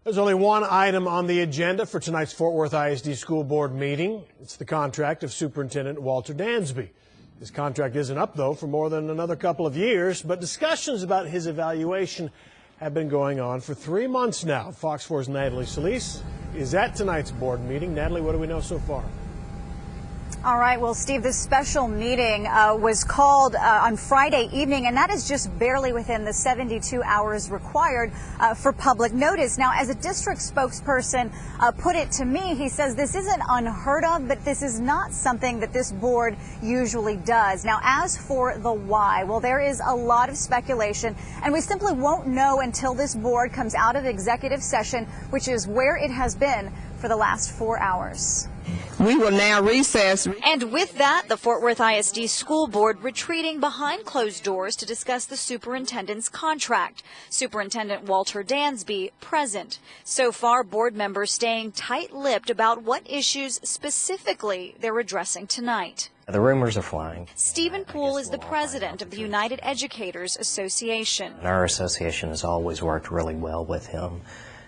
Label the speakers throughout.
Speaker 1: There's only one item on the agenda for tonight's Fort Worth ISD School Board meeting. It's the contract of Superintendent Walter Dansby. His contract isn't up, though, for more than another couple of years, but discussions about his evaluation have been going on for 3 months now. Fox 4's Natalie Solis is at tonight's board meeting. Natalie, what do we know so far?
Speaker 2: All right. Well, Steve, this special meeting was called on Friday evening, and that is just barely within the 72 hours required for public notice. Now, as a district spokesperson put it to me, he says this isn't unheard of, but this is not something that this board usually does. Now, as for the why, well, there is a lot of speculation, and we simply won't know until this board comes out of executive session, which is where it has been for the last 4 hours.
Speaker 3: We will now recess.
Speaker 4: And with that, the Fort Worth ISD School Board retreating behind closed doors to discuss the superintendent's contract. Superintendent Walter Dansby present. So far, board members staying tight-lipped about what issues specifically they're addressing tonight.
Speaker 5: The rumors are flying.
Speaker 4: Stephen Poole is the president of the United Educators Association.
Speaker 5: Our association has always worked really well with him.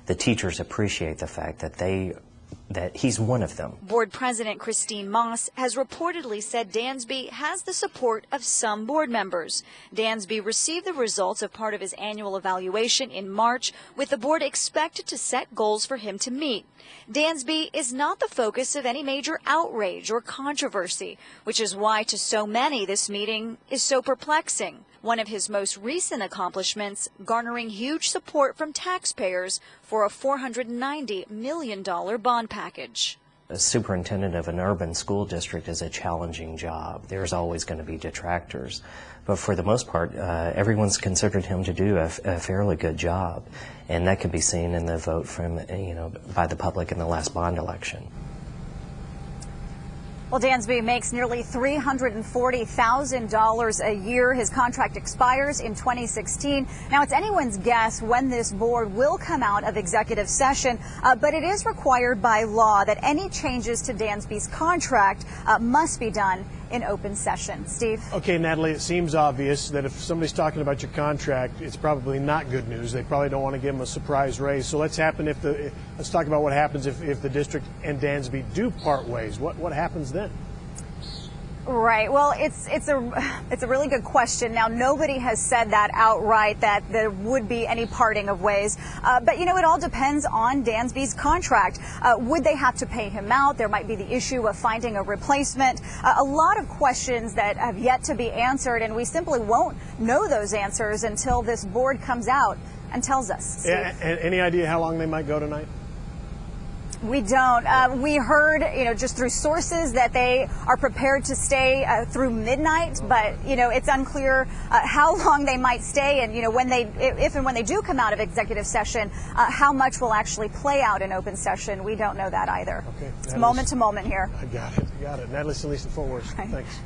Speaker 5: The teachers appreciate the fact that he's one of them.
Speaker 4: Board President Christine Moss has reportedly said Dansby has the support of some board members. Dansby received the results of part of his annual evaluation in March, with the board expected to set goals for him to meet. Dansby is not the focus of any major outrage or controversy, which is why to so many this meeting is so perplexing. One of his most recent accomplishments, garnering huge support from taxpayers for a $490 million bond package.
Speaker 5: As superintendent of an urban school district is a challenging job. There's always going to be detractors. But for the most part, everyone's considered him to do a fairly good job. And that can be seen in the vote from, by the public in the last bond election.
Speaker 2: Well, Dansby makes nearly $340,000 a year. His contract expires in 2016. Now, it's anyone's guess when this board will come out of executive session, but it is required by law that any changes to Dansby's contract must be done in open session. Steve?
Speaker 1: Okay, Natalie, it seems obvious that if somebody's talking about your contract, it's probably not good news. They probably don't want to give them a surprise raise. So let's talk about what happens if the district and Dansby do part ways. What happens then?
Speaker 2: Right. Well, it's a really good question. Now, nobody has said that outright, that there would be any parting of ways. But, it all depends on Dansby's contract. Would they have to pay him out? There might be the issue of finding a replacement. A lot of questions that have yet to be answered, and we simply won't know those answers until this board comes out and tells us.
Speaker 1: Yeah, any idea how long they might go tonight?
Speaker 2: We don't. We heard, just through sources that they are prepared to stay through midnight, but, it's unclear how long they might stay and, if and when they do come out of executive session, how much will actually play out in open session. We don't know that either.
Speaker 1: Okay.
Speaker 2: It's moment to moment here.
Speaker 1: I got it. Natalie Solis, Fort Worth. Thanks.